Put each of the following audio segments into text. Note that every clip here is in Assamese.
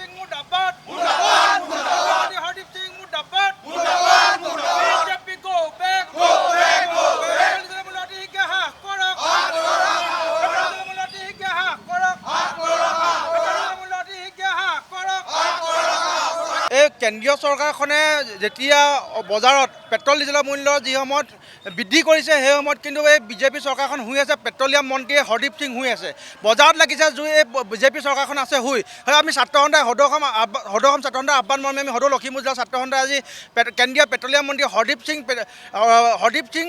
সিং মুর্দাবাদ মুর্দাবাদ মুর্দাবাদ হরদীপ সিং মুর্দাবাদ মুর্দাবাদ মুর্দাবাদ BJP go back go back go back মুলাটি কে হা করক মুলাটি কে হা করক মুলাটি কে হা করক এই কেন্দ্ৰীয় চৰকাৰখনে যেতিয়া বজাৰত পেট্ৰল ডিজেলৰ মূল্য যি সময়ত বৃদ্ধি কৰিছে সেই সময়ত কিন্তু এই বিজেপি চৰকাৰখন শুই আছে পেট্ৰলিয়াম মন্ত্ৰী হৰদীপ সিং শুই আছে বজাৰত লাগিছে জুই এই বিজেপি চৰকাৰখন আছে শুই হয় আমি ছাত্ৰ সন্থাই সদৌ অসম ছাত্ৰ সন্থাৰ আহ্বান মৰ্মে আমি সদৌ লখিমপুৰ জিলাৰ ছাত্ৰ সন্থাই আজি কেন্দ্ৰীয় পেট্ৰলিয়াম মন্ত্ৰী হৰদীপ সিং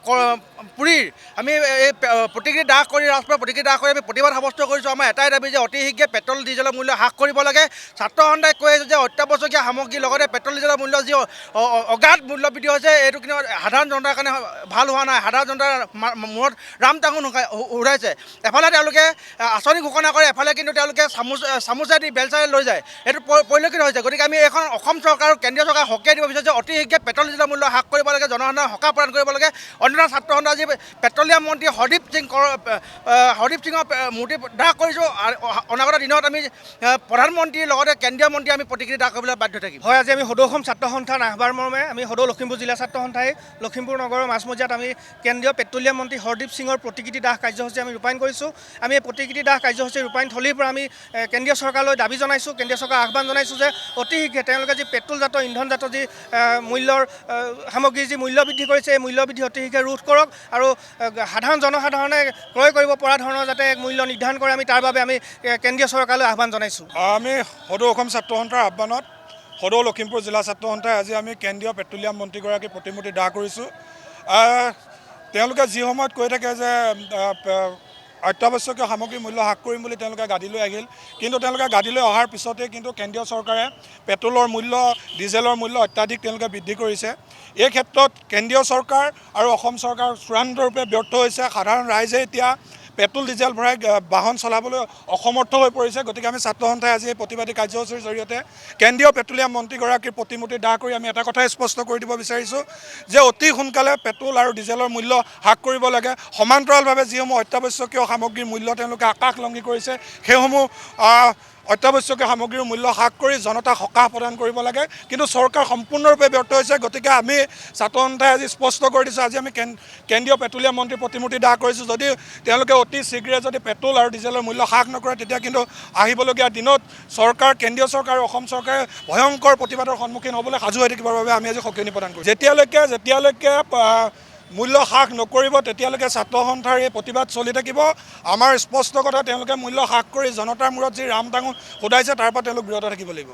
পুৰীৰ আমি এই প্ৰতিকৃতি দাহ কৰি ৰাজপথৰ প্ৰতিকৃতি দাহ কৰি আমি প্ৰতিবাদ সাব্যস্ত কৰিছোঁ আমাৰ এটাই দাবী যে অতি শীঘ্ৰে পেট্ৰল ডিজেলৰ মূল্য হ্ৰাস কৰিব লাগে ছাত্ৰ সন্থাই কৈ আছে যে অত্যাৱশ্যকীয় সামগ্ৰীৰ লগতে পেট্ৰল ডিজেলৰ মূল্য যি অগাধ মূল্য বৃদ্ধি হৈছে এইটো কিন্তু সাধাৰণ জনতাৰ কাৰণে ভাল হোৱা নাই সাধাৰণ জনতাৰ মূৰত ৰাম টাঙোন উৰাইছে এফালে তেওঁলোকে আঁচনি ঘোষণা কৰে এফালে কিন্তু তেওঁলোকে চামুচে দি বেলচাৰে লৈ যায় এইটো পৰিলক্ষিত হৈছে গতিকে আমি এখন অসম চৰকাৰ আৰু কেন্দ্ৰীয় চৰকাৰ সকীয়াই দিব বিচাৰোঁ যে অতি শীঘ্ৰে পেট্ৰল ডিজেলৰ মূল্য হ্ৰাস কৰিব লাগে জনসাধাৰণক সকাহ প্ৰদান কৰিব লাগে অন্যান্য ছাত্ৰ সন্থা আজি পেট্ৰলিয়াম মন্ত্ৰী হৰদীপ সিঙৰ মূৰ্তি দাহ কৰিছোঁ অনাগত দিনত আমি প্ৰধানমন্ত্ৰীৰ লগতে কেন্দ্ৰীয় মন্ত্ৰী আমি প্ৰতিকৃতি দাহ কৰিবলৈ বাধ্য থাকিম হয় আজি আমি সদৌ অসম ছাত্ৰ সন্থাৰ আহ্বান মৰ্মে আমি সদৌ লখিমপুৰ জিলা ছাত্ৰ সন্থাই লখিমপুৰ নগৰৰ মাজমজিয়াত আমি কেন্দ্ৰীয় পেট্ৰলিয়াম মন্ত্ৰী হৰদীপ সিঙৰ প্ৰতিকৃতি দাহ কাৰ্যসূচী আমি ৰূপায়ণ কৰিছোঁ আমি এই প্ৰতিকৃতি দাহ কাৰ্যসূচী ৰূপায়ণ থলীৰ পৰা আমি কেন্দ্ৰীয় চৰকাৰলৈ দাবী জনাইছোঁ কেন্দ্ৰীয় চৰকাৰক আহ্বান জনাইছোঁ যে অতি শীঘ্ৰে তেওঁলোকে যি পেট্ৰলজাত ইন্ধনজাত যি মূল্যৰ সামগ্ৰীৰ যি মূল্য বৃদ্ধি কৰিছে এই মূল্য বৃদ্ধি অতি শীঘ্ৰে ৰোধ কৰক আৰু সাধাৰণ জনসাধাৰণে ক্ৰয় কৰিব পৰা ধৰণৰ যাতে মূল্য নিৰ্ধাৰণ কৰে আমি তাৰ বাবে আমি কেন্দ্ৰীয় চৰকাৰলৈ আহ্বান জনাইছোঁ আমি সদৌ অসম ছাত্ৰ সন্থাৰ আহ্বানত সদৌ লখিমপুৰ জিলা ছাত্ৰ সন্থাই আজি আমি কেন্দ্ৰীয় পেট্ৰলিয়াম মন্ত্ৰীগৰাকীৰ প্ৰতিমূৰ্তি দাহ কৰিছোঁ তেওঁলোকে যি সময়ত কৈ থাকে যে অত্যাৱশ্যকীয় সামগ্ৰীৰ মূল্য হ্ৰাস কৰিম বুলি তেওঁলোকে গাদীলৈ আহিল কিন্তু তেওঁলোকে গাদীলৈ অহাৰ পিছতে কিন্তু কেন্দ্ৰীয় চৰকাৰে পেট্ৰলৰ মূল্য ডিজেলৰ মূল্য অত্যাধিক তেওঁলোকে বৃদ্ধি কৰিছে এই ক্ষেত্ৰত কেন্দ্ৰীয় চৰকাৰ আৰু অসম চৰকাৰ চূড়ান্তৰূপে ব্যৰ্থ হৈছে সাধাৰণ ৰাইজে এতিয়া পেট্ৰল ডিজেল ভৰাই বাহন চলাবলৈ অসমৰ্থ হৈ পৰিছে গতিকে আমি ছাত্ৰ সন্থাই আজি এই প্ৰতিবাদী কাৰ্যসূচীৰ জৰিয়তে কেন্দ্ৰীয় পেট্ৰলিয়াম মন্ত্ৰীগৰাকীৰ প্ৰতিমূৰ্তি দাহ কৰি আমি এটা কথাই স্পষ্ট কৰি দিব বিচাৰিছোঁ যে অতি সোনকালে পেট্ৰল আৰু ডিজেলৰ মূল্য হ্ৰাস কৰিব লাগে সমান্তৰালভাৱে যিসমূহ অত্যাৱশ্যকীয় সামগ্ৰীৰ মূল্য তেওঁলোকে আকাশলংঘী কৰিছে সেইসমূহ অত্যাৱশ্যকীয় সামগ্ৰীৰ মূল্য হ্ৰাস কৰি জনতাক সকাহ প্ৰদান কৰিব লাগে কিন্তু চৰকাৰ সম্পূৰ্ণৰূপে ব্যৰ্থ হৈছে গতিকে আমি ছাত্ৰ সন্থাই আজি স্পষ্ট কৰি দিছোঁ আজি আমি কেন্দ্ৰীয় পেট্ৰলিয়াম মন্ত্ৰীৰ প্ৰতিমূৰ্তি দাহ কৰিছোঁ যদি তেওঁলোকে অতি শীঘ্ৰে যদি পেট্ৰল আৰু ডিজেলৰ মূল্য হ্ৰাস নকৰে তেতিয়া কিন্তু আহিবলগীয়া দিনত চৰকাৰ কেন্দ্ৰীয় চৰকাৰ আৰু অসম চৰকাৰে ভয়ংকৰ প্ৰতিবাদৰ সন্মুখীন হ'বলৈ সাজু হৈ থাকিবৰ বাবে আমি আজি সকিয়নি প্ৰদান কৰিছোঁ যেতিয়ালৈকে মূল্য হ্ৰাস নকৰিব তেতিয়ালৈকে ছাত্ৰ সন্থাৰ এই প্ৰতিবাদ চলি থাকিব আমাৰ স্পষ্ট কথা তেওঁলোকে মূল্য হ্ৰাস কৰি জনতাৰ মূৰত যি ৰাম টাঙোন সোধাইছে তাৰ পৰা তেওঁলোক বিৰত থাকিব লাগিব